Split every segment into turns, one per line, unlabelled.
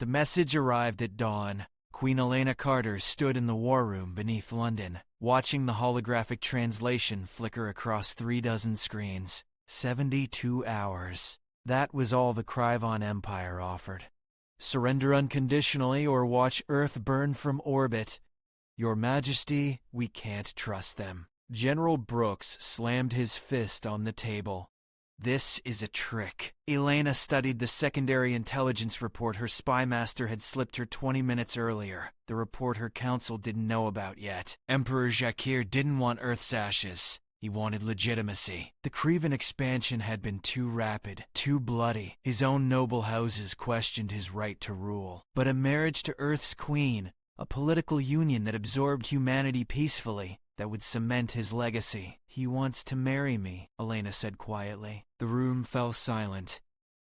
The message arrived at dawn. Queen Elena Carter stood in the war room beneath London, watching the holographic translation flicker across 36 screens. 72 hours. That was all the Kryvon Empire offered. Surrender unconditionally or watch Earth burn from orbit. Your Majesty, we can't trust them. General Brooks slammed his fist on the table. This is a trick. Elena studied the secondary intelligence report her spy master had slipped her 20 minutes earlier, the report her council didn't know about yet. Emperor Jakir didn't want Earth's ashes. He wanted legitimacy. The Kryvon expansion had been too rapid, too bloody. His own noble houses questioned his right to rule. But a marriage to Earth's queen, a political union that absorbed humanity peacefully, that would cement his legacy. He wants to marry me, Elena said quietly. The room fell silent.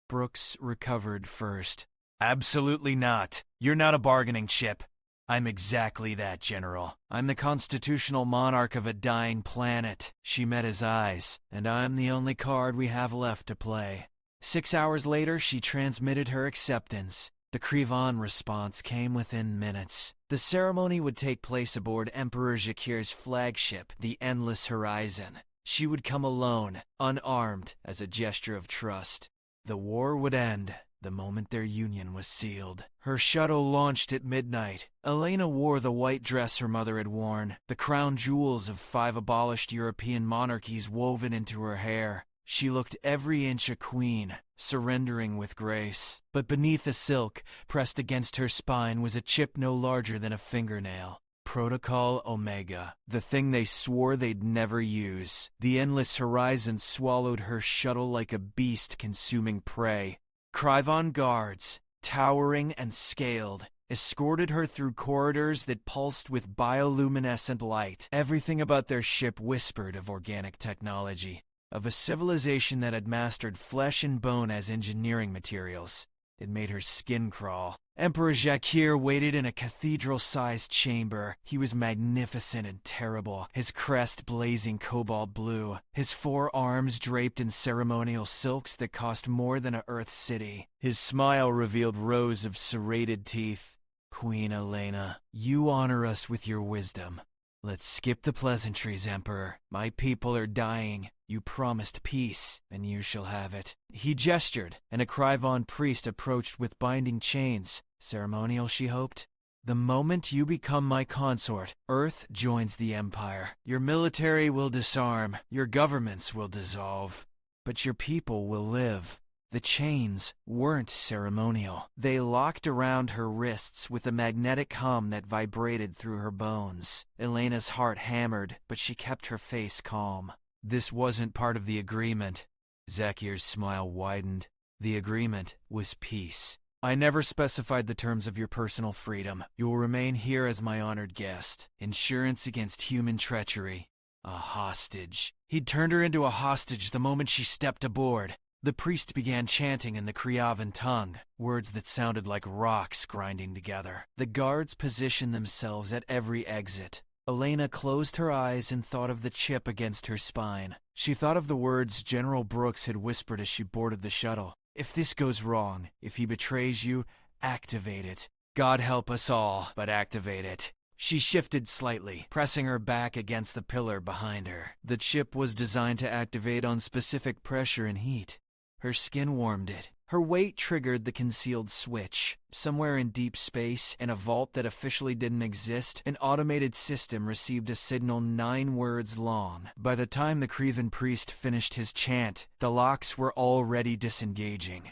Brooks recovered first. Absolutely not. You're not a bargaining chip. I'm exactly that, General. I'm the constitutional monarch of a dying planet. She met his eyes, and I'm the only card we have left to play. 6 hours later, she transmitted her acceptance. The Kryvon response came within minutes. The ceremony would take place aboard Emperor Jakir's flagship, the Endless Horizon. She would come alone, unarmed, as a gesture of trust. The war would end the moment their union was sealed. Her shuttle launched at midnight. Elena wore the white dress her mother had worn, the crown jewels of 5 abolished European monarchies woven into her hair. She looked every inch a queen, surrendering with grace. But beneath the silk, pressed against her spine, was a chip no larger than a fingernail. Protocol Omega, the thing they swore they'd never use. The Endless Horizon swallowed her shuttle like a beast consuming prey. Kryvon guards, towering and scaled, escorted her through corridors that pulsed with bioluminescent light. Everything about their ship whispered of organic technology, of a civilization that had mastered flesh and bone as engineering materials. It made her skin crawl. Emperor Jakir waited in a cathedral-sized chamber. He was magnificent and terrible, his crest blazing cobalt blue, his 4 arms draped in ceremonial silks that cost more than a Earth city. His smile revealed rows of serrated teeth. Queen Elena, you honor us with your wisdom. Let's skip the pleasantries, Emperor. My people are dying. You promised peace, and you shall have it. He gestured, and a Kryvon priest approached with binding chains. Ceremonial, she hoped. The moment you become my consort, Earth joins the Empire. Your military will disarm, your governments will dissolve, but your people will live. The chains weren't ceremonial. They locked around her wrists with a magnetic hum that vibrated through her bones. Elena's heart hammered, but she kept her face calm. This wasn't part of the agreement. Zakir's smile widened. The agreement was peace. I never specified the terms of your personal freedom. You will remain here as my honored guest. Insurance against human treachery. A hostage. He'd turned her into a hostage the moment she stepped aboard. The priest began chanting in the Kryvon tongue, words that sounded like rocks grinding together. The guards positioned themselves at every exit. Elena closed her eyes and thought of the chip against her spine. She thought of the words General Brooks had whispered as she boarded the shuttle. If this goes wrong, if he betrays you, activate it. God help us all, but activate it. She shifted slightly, pressing her back against the pillar behind her. The chip was designed to activate on specific pressure and heat. Her skin warmed it. Her weight triggered the concealed switch. Somewhere in deep space, in a vault that officially didn't exist, an automated system received a signal 9 words long. By the time the Kryvon priest finished his chant, the locks were already disengaging.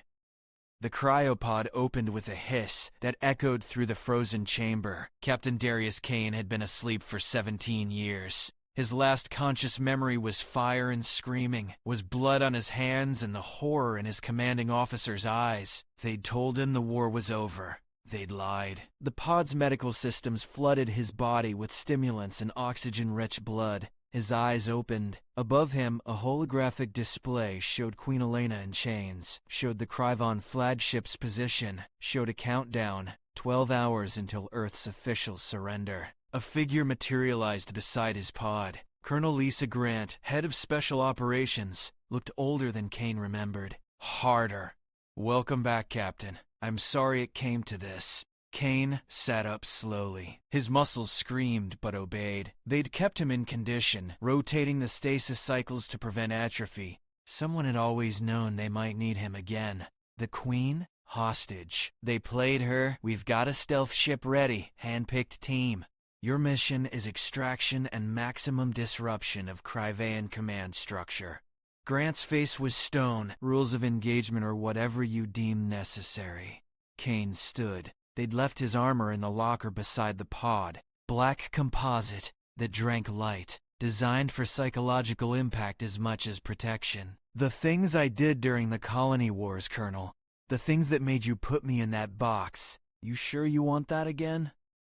The cryopod opened with a hiss that echoed through the frozen chamber. Captain Darius Kane had been asleep for 17 years. His last conscious memory was fire and screaming, was blood on his hands and the horror in his commanding officer's eyes. They'd told him the war was over. They'd lied. The pod's medical systems flooded his body with stimulants and oxygen-rich blood. His eyes opened. Above him, a holographic display showed Queen Elena in chains, showed the Kryvon flagship's position, showed a countdown, 12 hours until Earth's official surrender. A figure materialized beside his pod. Colonel Lisa Grant, head of Special Operations, looked older than Kane remembered. Harder. Welcome back, Captain. I'm sorry it came to this. Kane sat up slowly. His muscles screamed but obeyed. They'd kept him in condition, rotating the stasis cycles to prevent atrophy. Someone had always known they might need him again. The Queen? Hostage. They played her. We've got a stealth ship ready. Hand-picked team. Your mission is extraction and maximum disruption of Crivean command structure. Grant's face was stone. Rules of engagement or whatever you deem necessary. Kane stood. They'd left his armor in the locker beside the pod. Black composite that drank light. Designed for psychological impact as much as protection. The things I did during the colony wars, Colonel. The things that made you put me in that box. You sure you want that again?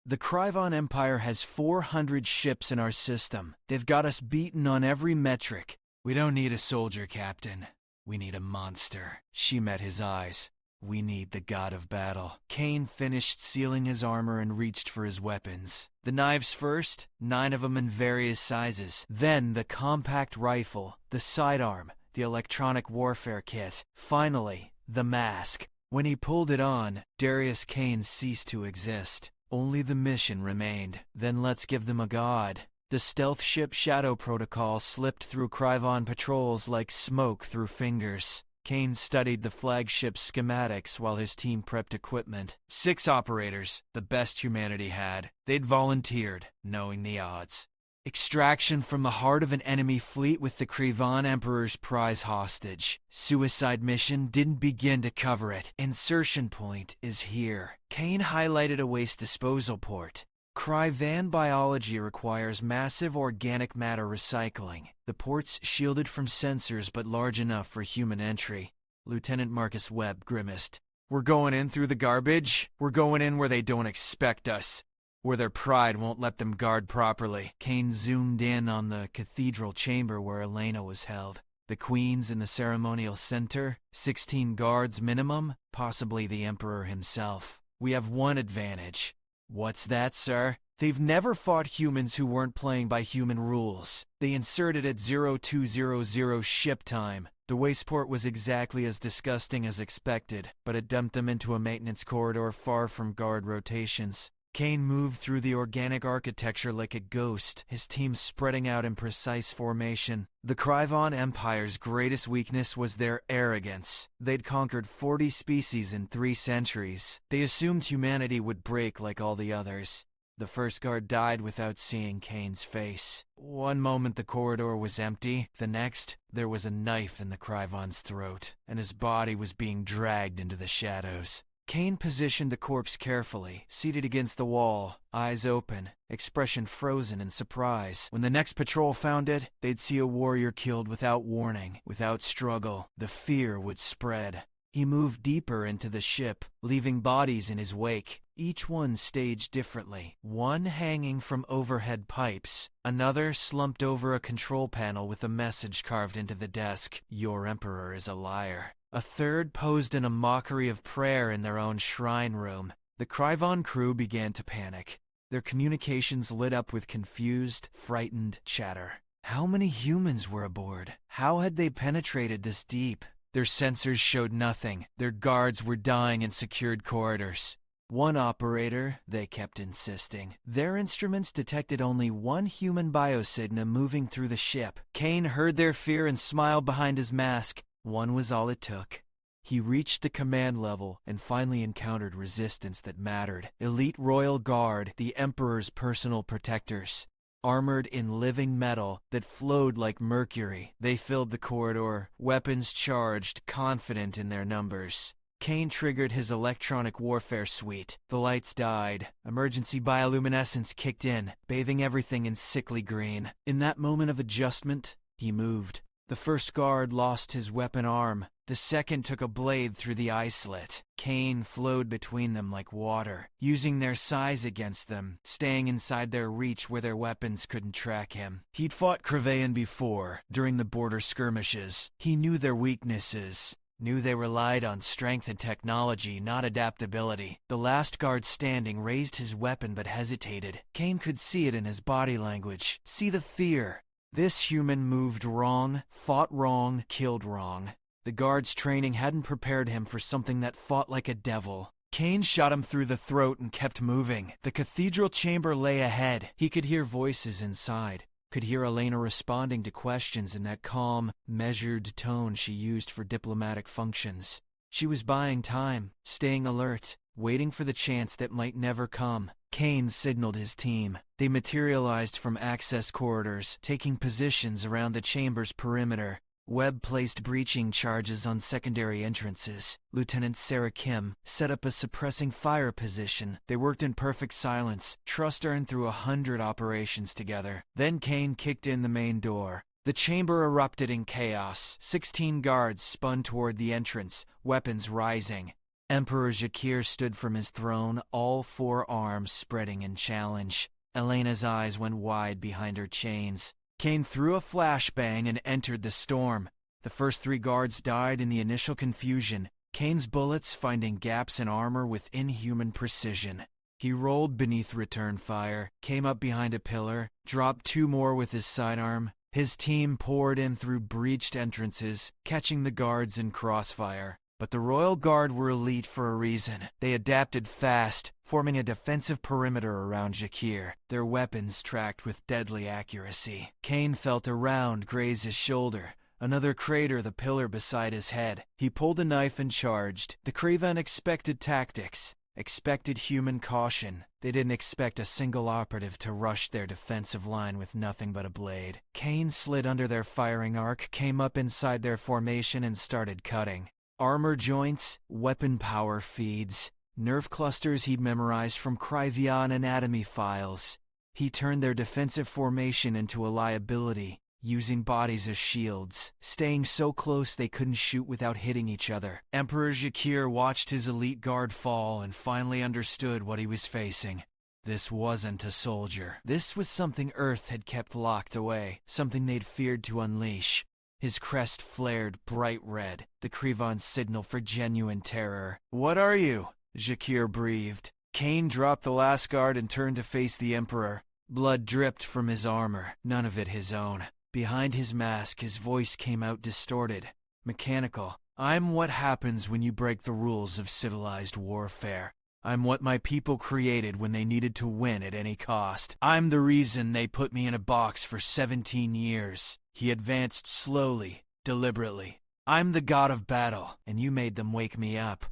The Kryvon Empire has 400 ships in our system. They've got us beaten on every metric. We don't need a soldier, Captain. We need a monster. She met his eyes. We need the god of battle. Kane finished sealing his armor and reached for his weapons. The knives first, 9 of them in various sizes. Then the compact rifle, the sidearm, the electronic warfare kit. Finally, the mask. When he pulled it on, Darius Kane ceased to exist. Only the mission remained. Then let's give them a god. The stealth ship Shadow Protocol slipped through Kryvon patrols like smoke through fingers. Kane studied the flagship's schematics while his team prepped equipment. 6 operators, the best humanity had. They'd volunteered, knowing the odds. Extraction from the heart of an enemy fleet with the Kryvon Emperor's prize hostage. Suicide mission didn't begin to cover it. Insertion point is here. Kane highlighted a waste disposal port. Kryvan biology requires massive organic matter recycling. The port's shielded from sensors but large enough for human entry. Lieutenant Marcus Webb grimaced. We're going in through the garbage? We're going in where they don't expect us. Where their pride won't let them guard properly. Kane zoomed in on the cathedral chamber where Elena was held. The Queen's in the ceremonial center, 16 guards minimum, possibly the Emperor himself. We have one advantage. What's that, sir? They've never fought humans who weren't playing by human rules. They inserted at 0200 ship time. The wasport was exactly as disgusting as expected, but it dumped them into a maintenance corridor far from guard rotations. Kane moved through the organic architecture like a ghost, his team spreading out in precise formation. The Kryvon Empire's greatest weakness was their arrogance. They'd conquered 40 species in 3 centuries. They assumed humanity would break like all the others. The first guard died without seeing Kane's face. One moment the corridor was empty, the next, there was a knife in the Kryvon's throat, and his body was being dragged into the shadows. Kane positioned the corpse carefully, seated against the wall, eyes open, expression frozen in surprise. When the next patrol found it, they'd see a warrior killed without warning, without struggle. The fear would spread. He moved deeper into the ship, leaving bodies in his wake, each one staged differently. One hanging from overhead pipes, another slumped over a control panel with a message carved into the desk, "Your Emperor is a liar." A third posed in a mockery of prayer in their own shrine room. The Kryvon crew began to panic. Their communications lit up with confused, frightened chatter. How many humans were aboard? How had they penetrated this deep? Their sensors showed nothing. Their guards were dying in secured corridors. One operator, they kept insisting. Their instruments detected only one human biosignal moving through the ship. Kane heard their fear and smiled behind his mask. One was all it took. He reached the command level and finally encountered resistance that mattered. Elite Royal Guard, the Emperor's personal protectors. Armored in living metal that flowed like mercury. They filled the corridor, weapons charged, confident in their numbers. Kane triggered his electronic warfare suite. The lights died. Emergency bioluminescence kicked in, bathing everything in sickly green. In that moment of adjustment, he moved. The first guard lost his weapon arm. The second took a blade through the eye slit. Kane flowed between them like water, using their size against them, staying inside their reach where their weapons couldn't track him. He'd fought Crivean before, during the border skirmishes. He knew their weaknesses. Knew they relied on strength and technology, not adaptability. The last guard standing raised his weapon but hesitated. Kane could see it in his body language, see the fear. This human moved wrong, fought wrong, killed wrong. The guard's training hadn't prepared him for something that fought like a devil. Kane shot him through the throat and kept moving. The cathedral chamber lay ahead. He could hear voices inside, could hear Elena responding to questions in that calm, measured tone she used for diplomatic functions. She was buying time, staying alert, waiting for the chance that might never come. Kane signaled his team. They materialized from access corridors, taking positions around the chamber's perimeter. Webb placed breaching charges on secondary entrances. Lieutenant Sarah Kim set up a suppressing fire position. They worked in perfect silence, trust earned through 100 operations together. Then Kane kicked in the main door. The chamber erupted in chaos. 16 guards spun toward the entrance, weapons rising. Emperor Jakir stood from his throne, all 4 arms spreading in challenge. Elena's eyes went wide behind her chains. Kane threw a flashbang and entered the storm. The first 3 guards died in the initial confusion, Kane's bullets finding gaps in armor with inhuman precision. He rolled beneath return fire, came up behind a pillar, dropped 2 more with his sidearm. His team poured in through breached entrances, catching the guards in crossfire. But the Royal Guard were elite for a reason. They adapted fast, forming a defensive perimeter around Jakir, their weapons tracked with deadly accuracy. Kane felt a round graze his shoulder, another crater the pillar beside his head. He pulled a knife and charged. The Kraven expected tactics, expected human caution. They didn't expect a single operative to rush their defensive line with nothing but a blade. Kane slid under their firing arc, came up inside their formation and started cutting. Armor joints, weapon power feeds, nerve clusters he'd memorized from Kryvion anatomy files. He turned their defensive formation into a liability, using bodies as shields, staying so close they couldn't shoot without hitting each other. Emperor Jakir watched his elite guard fall and finally understood what he was facing. This wasn't a soldier. This was something Earth had kept locked away, something they'd feared to unleash. His crest flared bright red, the Krivon's signal for genuine terror. "What are you?" Jakir breathed. Kane dropped the last guard and turned to face the Emperor. Blood dripped from his armor, none of it his own. Behind his mask, his voice came out distorted, mechanical. "I'm what happens when you break the rules of civilized warfare. I'm what my people created when they needed to win at any cost. I'm the reason they put me in a box for 17 years. He advanced slowly, deliberately. "I'm the god of battle, and you made them wake me up."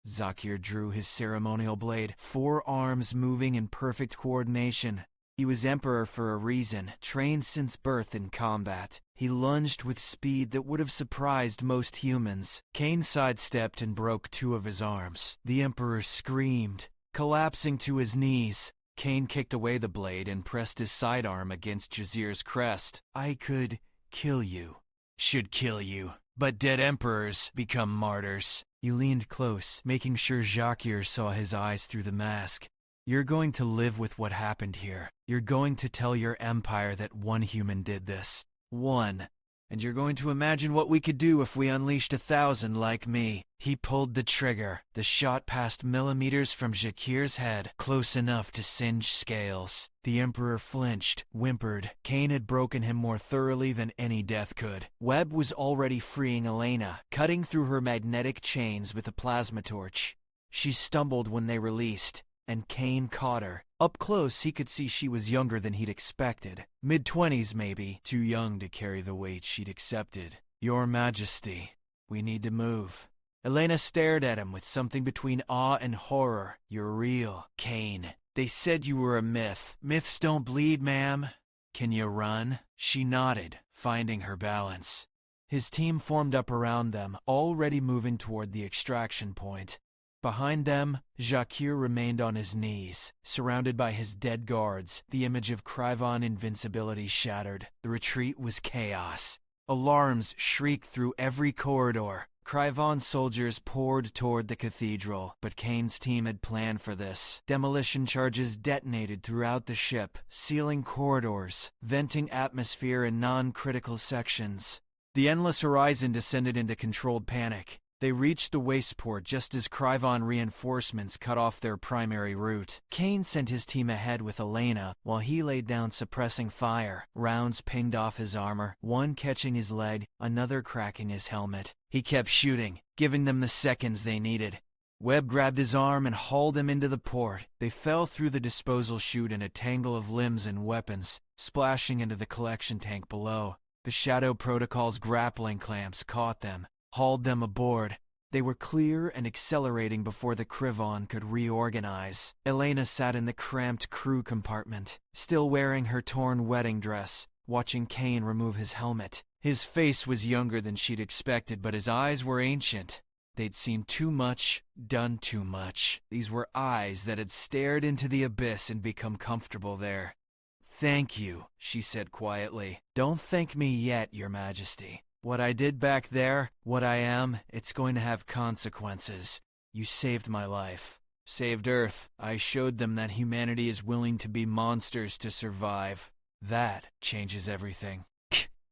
Zakir drew his ceremonial blade, 4 arms moving in perfect coordination. He was emperor for a reason, trained since birth in combat. He lunged with speed that would have surprised most humans. Kane sidestepped and broke 2 of his arms. The emperor screamed, collapsing to his knees. Kane kicked away the blade and pressed his sidearm against Jazir's crest. "I could kill you. Should kill you. But dead emperors become martyrs." He leaned close, making sure Zakir saw his eyes through the mask. "You're going to live with what happened here. You're going to tell your empire that 1 human did this. 1. And you're going to imagine what we could do if we unleashed 1,000 like me." He pulled the trigger. The shot passed millimeters from Jakir's head, close enough to singe scales. The Emperor flinched, whimpered. Kane had broken him more thoroughly than any death could. Webb was already freeing Elena, cutting through her magnetic chains with a plasma torch. She stumbled when they released, and Kane caught her. Up close, he could see she was younger than he'd expected. Mid-20s, maybe. Too young to carry the weight she'd accepted. "Your Majesty, we need to move." Elena stared at him with something between awe and horror. "You're real, Kane. They said you were a myth. Myths don't bleed, ma'am. Can you run?" She nodded, finding her balance. His team formed up around them, already moving toward the extraction point. Behind them, Jakir remained on his knees, surrounded by his dead guards, the image of Kryvon invincibility shattered. The retreat was chaos. Alarms shrieked through every corridor. Kryvon soldiers poured toward the cathedral, but Kane's team had planned for this. Demolition charges detonated throughout the ship, sealing corridors, venting atmosphere in non-critical sections. The endless horizon descended into controlled panic. They reached the waystport just as Kryvon reinforcements cut off their primary route. Kane sent his team ahead with Elena, while he laid down suppressing fire. Rounds pinged off his armor, one catching his leg, another cracking his helmet. He kept shooting, giving them the seconds they needed. Webb grabbed his arm and hauled him into the port. They fell through the disposal chute in a tangle of limbs and weapons, splashing into the collection tank below. The Shadow Protocol's grappling clamps caught them, hauled them aboard. They were clear and accelerating before the Kryvon could reorganize. Elena sat in the cramped crew compartment, still wearing her torn wedding dress, watching Kane remove his helmet. His face was younger than she'd expected, but his eyes were ancient. They'd seen too much, done too much. These were eyes that had stared into the abyss and become comfortable there. "Thank you," she said quietly. "Don't thank me yet, Your Majesty. What I did back there, what I am, it's going to have consequences. You saved my life. Saved Earth. I showed them that humanity is willing to be monsters to survive. That changes everything."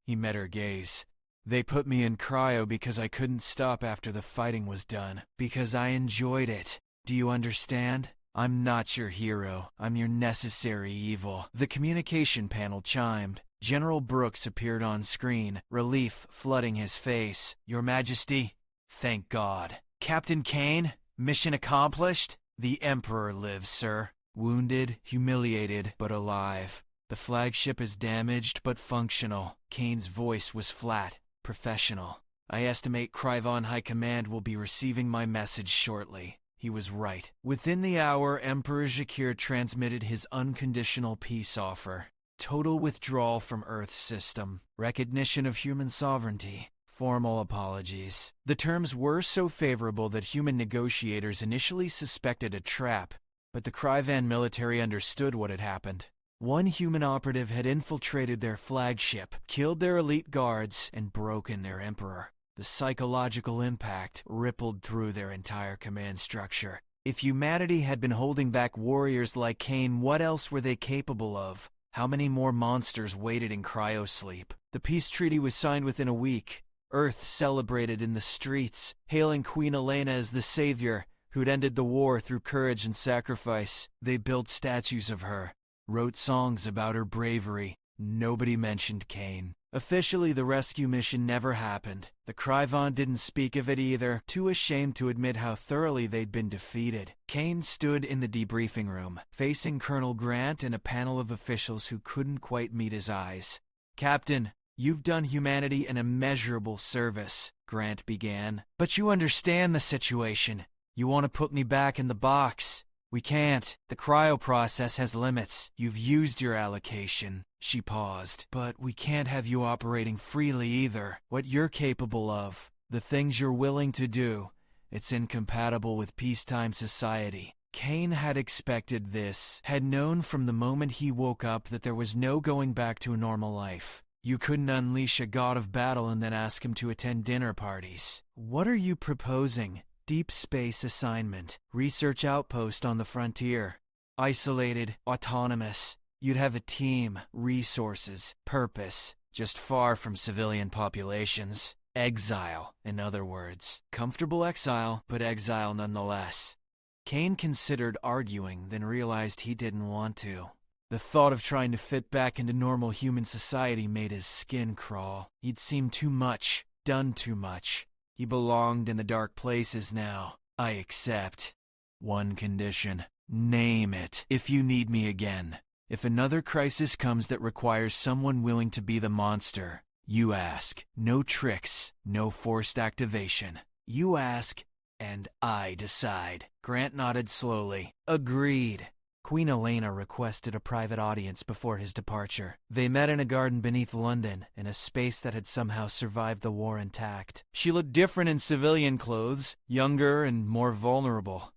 He met her gaze. "They put me in cryo because I couldn't stop after the fighting was done. Because I enjoyed it. Do you understand? I'm not your hero. I'm your necessary evil." The communication panel chimed. General Brooks appeared on screen, relief flooding his face. "Your Majesty, thank God." "Captain Kane, mission accomplished?" "The Emperor lives, sir. Wounded, humiliated, but alive. The flagship is damaged, but functional." Kane's voice was flat, professional. "I estimate Kryvon High Command will be receiving my message shortly." He was right. Within the hour, Emperor Jakir transmitted his unconditional peace offer. Total withdrawal from Earth's system. Recognition of human sovereignty. Formal apologies. The terms were so favorable that human negotiators initially suspected a trap, but the Kryvan military understood what had happened. One human operative had infiltrated their flagship, killed their elite guards, and broken their emperor. The psychological impact rippled through their entire command structure. If humanity had been holding back warriors like Kane, what else were they capable of? How many more monsters waited in cryosleep? The peace treaty was signed within a week. Earth celebrated in the streets, hailing Queen Elena as the savior who'd ended the war through courage and sacrifice. They built statues of her, wrote songs about her bravery. Nobody mentioned Kane. Officially, the rescue mission never happened. The Kryvon didn't speak of it either, too ashamed to admit how thoroughly they'd been defeated. Kane stood in the debriefing room, facing Colonel Grant and a panel of officials who couldn't quite meet his eyes. "Captain, you've done humanity an immeasurable service," Grant began. "But you understand the situation. You want to put me back in the box. We can't. The cryo process has limits. You've used your allocation." She paused. "But we can't have you operating freely either. What you're capable of, the things you're willing to do, it's incompatible with peacetime society." Kane had expected this, had known from the moment he woke up that there was no going back to a normal life. You couldn't unleash a god of battle and then ask him to attend dinner parties. "What are you proposing?" "Deep space assignment. Research outpost on the frontier. Isolated, autonomous. You'd have a team, resources, purpose, just far from civilian populations. Exile, in other words. Comfortable exile, but exile nonetheless." Kane considered arguing, then realized he didn't want to. The thought of trying to fit back into normal human society made his skin crawl. He'd seen too much, done too much. He belonged in the dark places now. "I accept. One condition. Name it. If you need me again. If another crisis comes that requires someone willing to be the monster, you ask. No tricks, no forced activation. You ask, and I decide." Grant nodded slowly. "Agreed." Queen Elena requested a private audience before his departure. They met in a garden beneath London, in a space that had somehow survived the war intact. She looked different in civilian clothes, younger and more vulnerable.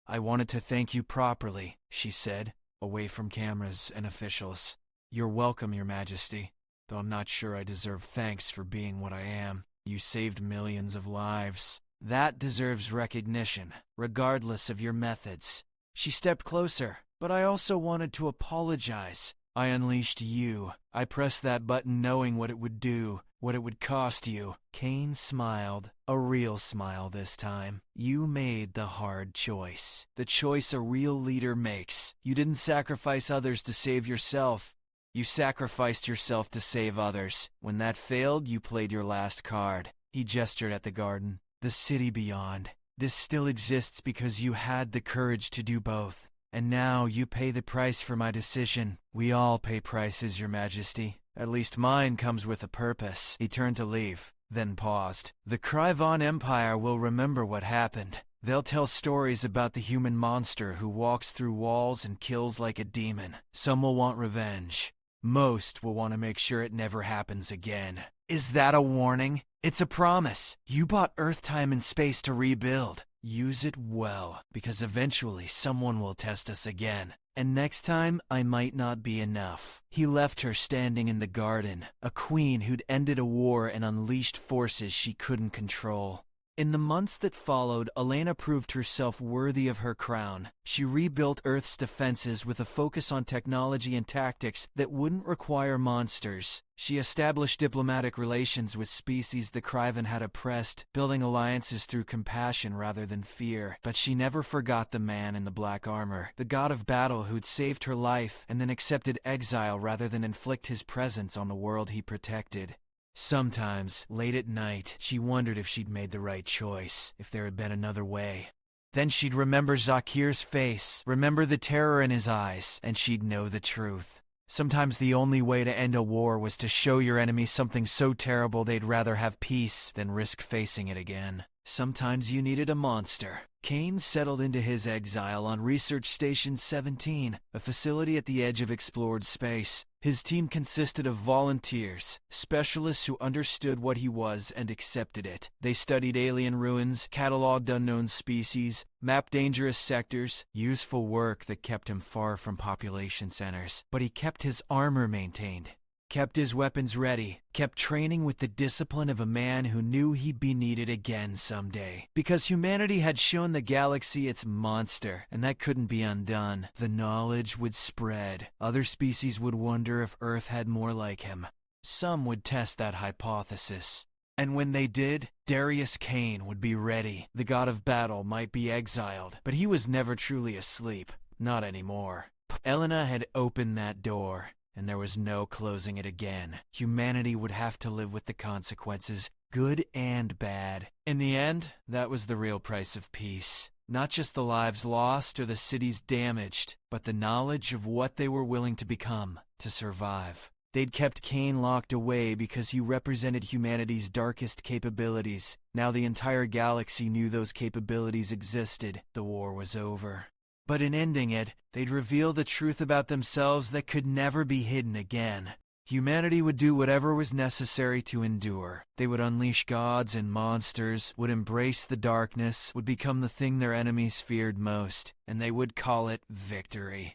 "I wanted to thank you properly," she said, away from cameras and officials. "You're welcome, Your Majesty, though I'm not sure I deserve thanks for being what I am. You saved millions of lives. That deserves recognition, regardless of your methods." She stepped closer. "But I also wanted to apologize. I unleashed you. I pressed that button knowing what it would do. what it would cost you. Cain smiled, a real smile this time. You made the hard choice. The choice a real leader makes. You didn't sacrifice others to save yourself. You sacrificed yourself to save others. When that failed, you played your last card. He gestured at the garden. The city beyond. This still exists because you had the courage to do both. And now you pay the price for my decision. We all pay prices, Your Majesty. At least mine comes with a purpose. He turned to leave, then paused. The Kryvon Empire will remember what happened. They'll tell stories about the human monster who walks through walls and kills like a demon. Some will want revenge. Most will want to make sure it never happens again. Is that a warning? It's a promise. You bought Earth time and space to rebuild. Use it well, because eventually someone will test us again. And next time, I might not be enough. He left her standing in the garden, a queen who'd ended a war and unleashed forces she couldn't control. In the months that followed, Elena proved herself worthy of her crown. She rebuilt Earth's defenses with a focus on technology and tactics that wouldn't require monsters. She established diplomatic relations with species the Kryvon had oppressed, building alliances through compassion rather than fear. But she never forgot the man in the black armor, the god of battle who'd saved her life and then accepted exile rather than inflict his presence on the world he protected. Sometimes, late at night, she wondered if she'd made the right choice, if there had been another way. Then she'd remember Zakir's face, remember the terror in his eyes, and she'd know the truth. Sometimes the only way to end a war was to show your enemy something so terrible they'd rather have peace than risk facing it again. Sometimes you needed a monster. Cain settled into his exile on Research Station 17, a facility at the edge of explored space. His team consisted of volunteers, specialists who understood what he was and accepted it. They studied alien ruins, cataloged unknown species, mapped dangerous sectors, useful work that kept him far from population centers. But he kept his armor maintained, kept his weapons ready, kept training with the discipline of a man who knew he'd be needed again someday. Because humanity had shown the galaxy its monster, and that couldn't be undone. The knowledge would spread. Other species would wonder if Earth had more like him. Some would test that hypothesis. And when they did, Darius Cain would be ready. The god of battle might be exiled, but he was never truly asleep. Not anymore. Elena had opened that door, and there was no closing it again. Humanity would have to live with the consequences, good and bad. In the end, that was the real price of peace. Not just the lives lost or the cities damaged, but the knowledge of what they were willing to become to survive. They'd kept Cain locked away because he represented humanity's darkest capabilities. Now the entire galaxy knew those capabilities existed. The war was over. But in ending it, they'd reveal the truth about themselves that could never be hidden again. Humanity would do whatever was necessary to endure. They would unleash gods and monsters, would embrace the darkness, would become the thing their enemies feared most, and they would call it victory.